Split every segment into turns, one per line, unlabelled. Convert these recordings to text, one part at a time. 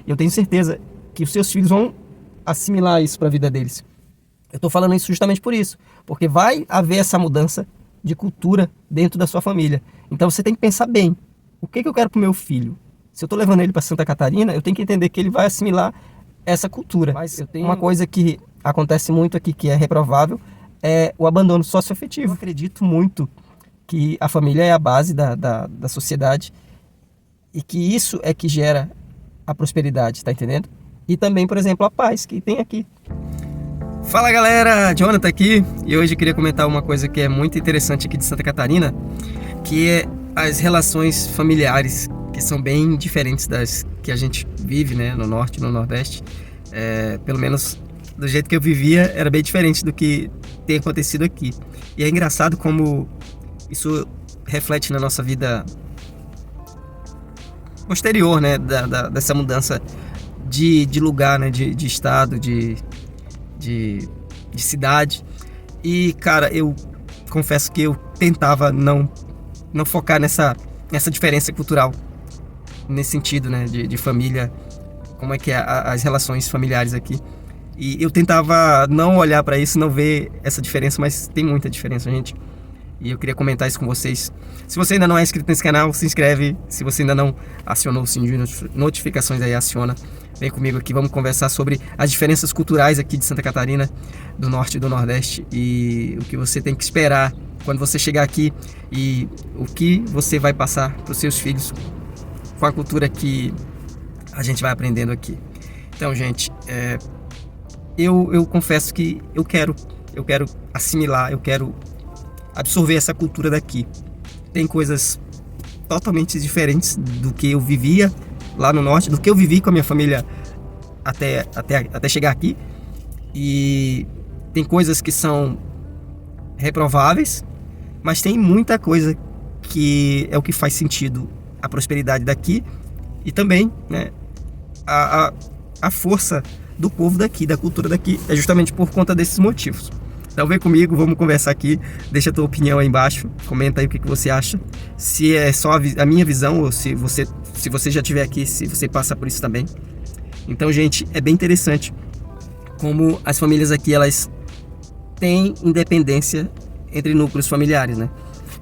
E eu tenho certeza que os seus filhos vão assimilar isso para a vida deles. Eu estou falando isso justamente por isso, porque vai haver essa mudança de cultura dentro da sua família. Então você tem que pensar bem, o que eu quero para o meu filho? Se eu estou levando ele para Santa Catarina, eu tenho que entender que ele vai assimilar essa cultura. Mas eu tenho uma coisa que acontece muito aqui, que é reprovável, é o abandono socioafetivo. Eu acredito muito que a família é a base da sociedade e que isso é que gera a prosperidade, tá entendendo? E também, por exemplo, a paz que tem aqui. Fala galera, Jonathan aqui, e hoje eu queria comentar uma coisa que é muito interessante aqui de Santa Catarina, que é as relações familiares, que são bem diferentes das que a gente vive, né, no Norte e no Nordeste. Pelo menos do jeito que eu vivia, era bem diferente do que tem acontecido aqui. E é engraçado como isso reflete na nossa vida posterior, né, dessa mudança de lugar, né, de estado, de cidade. E cara, eu confesso que eu tentava não focar nessa diferença cultural, nesse sentido, né, de família, como é que é as relações familiares aqui. E eu tentava não olhar para isso, não ver essa diferença, mas tem muita diferença, gente. E eu queria comentar isso com vocês. Se você ainda não é inscrito nesse canal, se inscreve. Se você ainda não acionou o sininho de notificações, aí aciona. Vem comigo aqui, vamos conversar sobre as diferenças culturais aqui de Santa Catarina, do Norte e do Nordeste, e o que você tem que esperar quando você chegar aqui e o que você vai passar para os seus filhos com a cultura que a gente vai aprendendo aqui. Então, gente, eu confesso que eu quero assimilar, eu quero absorver essa cultura daqui. Tem coisas totalmente diferentes do que eu vivia lá no Norte, do que eu vivi com a minha família até chegar aqui. E tem coisas que são reprováveis, mas tem muita coisa que é o que faz sentido a prosperidade daqui e também, né, a força do povo daqui, da cultura daqui, é justamente por conta desses motivos. Então vem comigo, vamos conversar aqui, deixa a tua opinião aí embaixo, comenta aí o que você acha, se é só a minha visão ou se você já estiver aqui, se você passa por isso também. Então, gente, é bem interessante como as famílias aqui, elas têm independência entre núcleos familiares, né?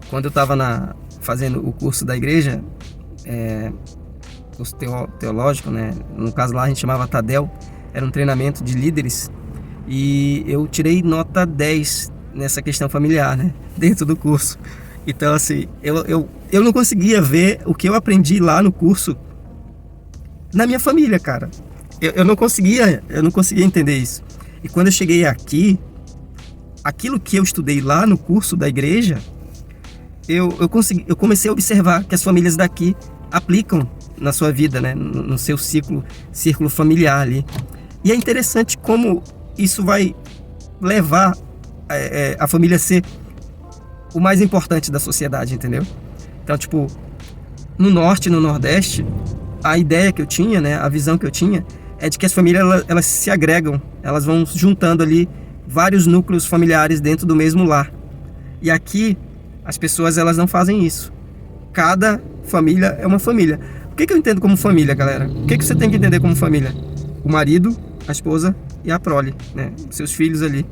Quando eu estava fazendo o curso da igreja, curso teológico, né? No caso lá a gente chamava Tadel, era um treinamento de líderes. E eu tirei nota 10 nessa questão familiar, né, dentro do curso. Então, assim, eu não conseguia ver o que eu aprendi lá no curso na minha família, cara. Eu não conseguia entender isso. E quando eu cheguei aqui, aquilo que eu estudei lá no curso da igreja, eu comecei a observar que as famílias daqui aplicam na sua vida, né, no seu círculo familiar ali. E é interessante como isso vai levar a família a ser o mais importante da sociedade, entendeu? Então, tipo, no Norte e no Nordeste, a ideia que eu tinha, né, a visão que eu tinha, é de que as famílias, elas se agregam, elas vão juntando ali vários núcleos familiares dentro do mesmo lar. E aqui, as pessoas, elas não fazem isso. Cada família é uma família. O que eu entendo como família, galera? O que você tem que entender como família? O marido, a esposa e a prole, né? Seus filhos ali.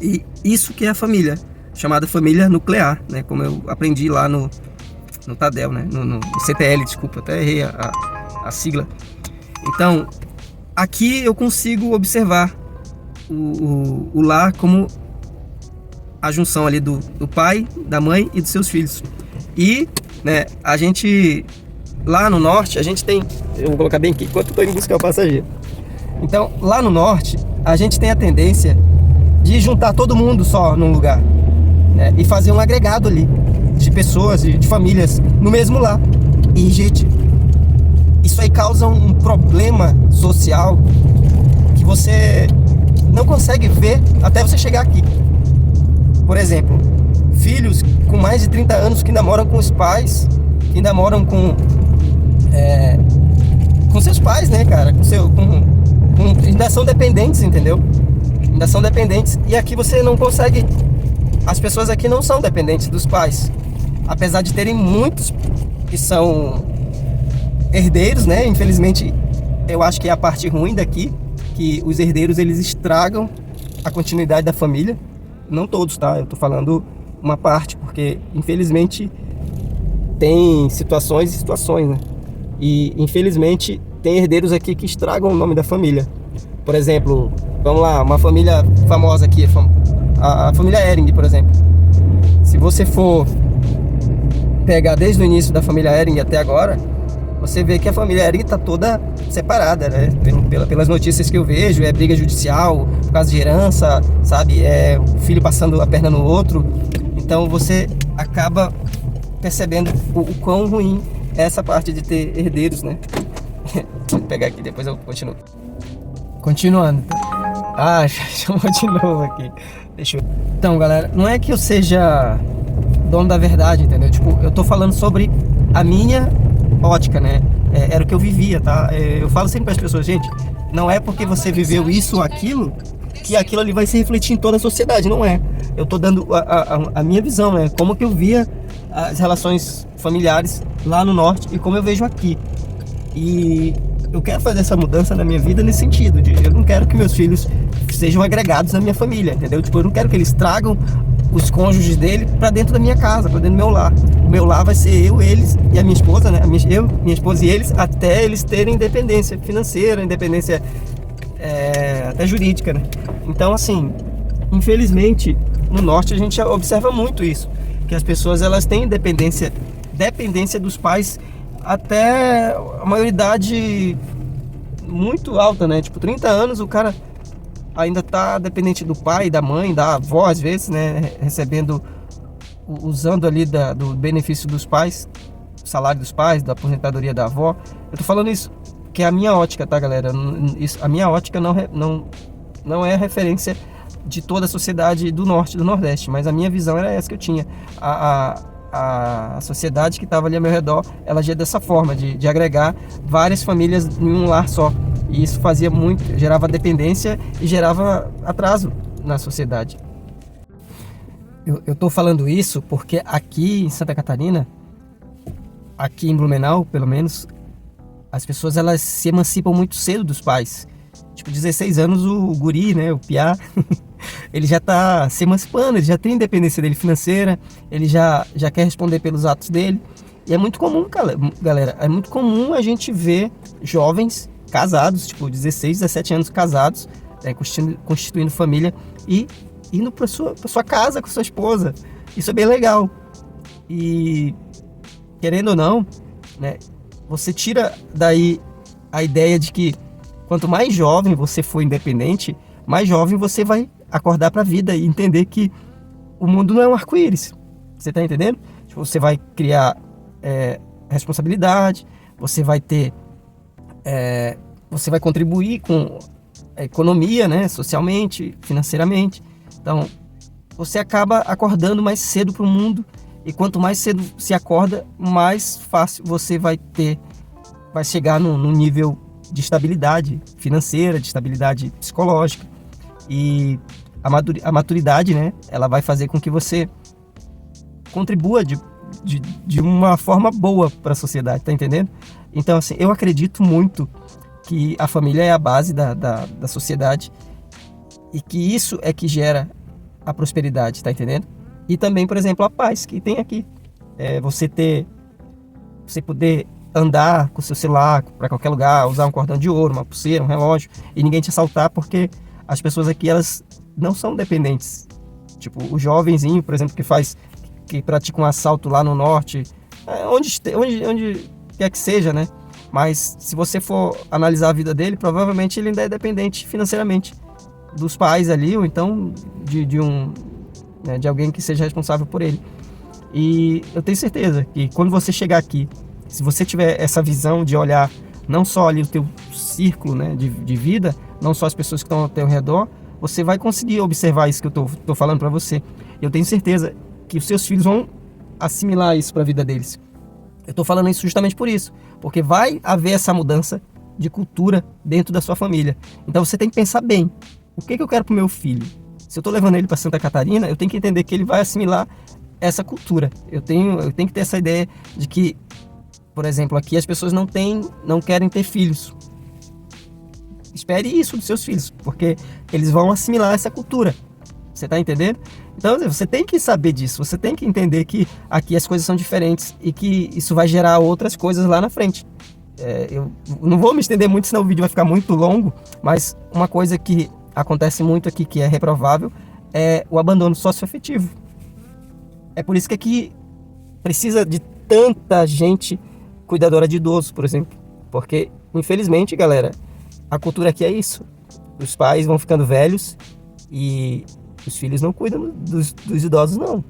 E isso que é a família, chamada família nuclear, né? Como eu aprendi lá no Tadel, né? No CTL, desculpa, até errei a sigla. Então, aqui eu consigo observar o lar como a junção ali do pai, da mãe e dos seus filhos. E, né, a gente, lá no Norte, a gente tem... Eu vou colocar bem aqui, enquanto eu estou indo buscar o passageiro. Então, lá no Norte, a gente tem a tendência de juntar todo mundo só num lugar, né? E fazer um agregado ali de pessoas, de famílias no mesmo lar. E, gente, isso aí causa um problema social que você não consegue ver até você chegar aqui. Por exemplo, filhos com mais de 30 anos que ainda moram com os pais, que ainda moram com seus pais, né, cara? Ainda são dependentes, entendeu? Ainda são dependentes. E aqui você não consegue... As pessoas aqui não são dependentes dos pais. Apesar de terem muitos que são herdeiros, né? Infelizmente, eu acho que é a parte ruim daqui, que os herdeiros eles estragam a continuidade da família. Não todos, tá? Eu tô falando uma parte, porque infelizmente tem situações e situações, né? E infelizmente tem herdeiros aqui que estragam o nome da família. Por exemplo, vamos lá, uma família famosa aqui, a família Hering, por exemplo. Se você for pegar desde o início da família Hering até agora, você vê que a família Hering está toda separada, né? Pelas notícias que eu vejo, é briga judicial, por causa de herança, sabe? É o filho passando a perna no outro. Então você acaba percebendo o quão ruim é essa parte de ter herdeiros, né? Vou pegar aqui, depois eu continuo. Continuando. Chamou de novo aqui. Deixa eu... Então, galera, não é que eu seja dono da verdade, entendeu? Tipo, eu tô falando sobre a minha ótica, né? Era o que eu vivia, tá? Eu falo sempre para as pessoas, gente, não é porque você viveu isso ou aquilo que aquilo ali vai se refletir em toda a sociedade, não é. Eu tô dando a minha visão, né? Como que eu via as relações familiares lá no norte e como eu vejo aqui. E eu quero fazer essa mudança na minha vida nesse sentido, eu não quero que meus filhos sejam agregados na minha família, entendeu? Tipo, eu não quero que eles tragam os cônjuges dele para dentro da minha casa, para dentro do meu lar. O meu lar vai ser eu, eles e a minha esposa, né? Minha esposa e eles, até eles terem independência financeira, independência até jurídica, né? Então, assim, infelizmente, no norte a gente observa muito isso, que as pessoas elas têm dependência dos pais até a maioridade muito alta, né? Tipo, 30 anos o cara ainda tá dependente do pai, da mãe, da avó, às vezes, né? Recebendo, usando ali do benefício dos pais, do salário dos pais, da aposentadoria da avó. Eu tô falando isso que é a minha ótica, tá, galera? A minha ótica não é referência de toda a sociedade do norte e do nordeste, mas a minha visão era essa que eu tinha. A sociedade que estava ali ao meu redor, ela agia dessa forma, de agregar várias famílias em um lar só. E isso fazia muito, gerava dependência e gerava atraso na sociedade. Eu tô falando isso porque aqui em Santa Catarina, aqui em Blumenau, pelo menos, as pessoas elas se emancipam muito cedo dos pais. Tipo, 16 anos o guri, né, o piá, ele já tá se emancipando, ele já tem independência dele financeira, ele já quer responder pelos atos dele. E é muito comum, galera, é muito comum a gente ver jovens casados, tipo 16, 17 anos casados, constituindo família e indo para sua casa com sua esposa. Isso é bem legal. E querendo ou não, né, você tira daí a ideia de que quanto mais jovem você for independente, mais jovem você vai acordar para a vida e entender que o mundo não é um arco-íris. Você tá entendendo? Tipo, você vai criar responsabilidade, você vai ter você vai contribuir com a economia, né, socialmente, financeiramente. Então, você acaba acordando mais cedo para o mundo, e quanto mais cedo se acorda, mais fácil você vai chegar num nível de estabilidade financeira, de estabilidade psicológica. E a maturidade, né, ela vai fazer com que você contribua de uma forma boa para a sociedade, tá entendendo? Então, assim, eu acredito muito que a família é a base da sociedade e que isso é que gera a prosperidade, tá entendendo? E também, por exemplo, a paz que tem aqui. Você poder andar com o seu celular para qualquer lugar, usar um cordão de ouro, uma pulseira, um relógio, e ninguém te assaltar, porque as pessoas aqui, elas não são dependentes. Tipo, o jovenzinho, por exemplo, que pratica um assalto lá no norte, onde quer que seja, né? Mas se você for analisar a vida dele, provavelmente ele ainda é dependente financeiramente dos pais ali, ou então de alguém que seja responsável por ele. E eu tenho certeza que quando você chegar aqui, se você tiver essa visão de olhar não só ali o teu círculo, né, de vida, não só as pessoas que estão ao teu redor, você vai conseguir observar isso que eu tô falando para você. Eu tenho certeza que os seus filhos vão assimilar isso para a vida deles. Eu tô falando isso justamente por isso, porque vai haver essa mudança de cultura dentro da sua família. Então você tem que pensar bem, o que eu quero pro meu filho? Se eu tô levando ele para Santa Catarina, eu tenho que entender que ele vai assimilar essa cultura. Eu tenho que ter essa ideia de que, por exemplo, aqui as pessoas não querem ter filhos. espere isso dos seus filhos, porque eles vão assimilar essa cultura. Você tá entendendo? Então você tem que saber disso, você tem que entender que aqui as coisas são diferentes e que isso vai gerar outras coisas lá na frente. Eu não vou me estender muito, senão o vídeo vai ficar muito longo, mas uma coisa que acontece muito aqui, que é reprovável, é o abandono socioafetivo. É por isso que aqui precisa de tanta gente cuidadora de idosos, por exemplo. Porque, infelizmente, galera, a cultura aqui é isso. Os pais vão ficando velhos e os filhos não cuidam dos idosos, não.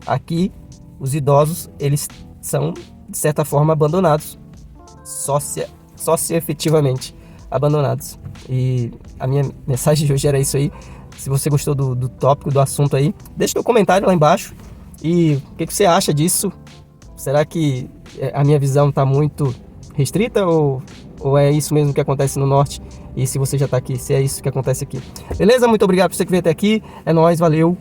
Aqui, os idosos, eles são, de certa forma, abandonados. Socioafetivamente abandonados. E a minha mensagem de hoje era isso aí. Se você gostou do tópico, do assunto aí, deixa seu comentário lá embaixo. E o que você acha disso? Será que a minha visão está muito restrita ou é isso mesmo que acontece no norte? E se você já está aqui, se é isso que acontece aqui. Beleza? Muito obrigado por você que veio até aqui. É nóis, valeu.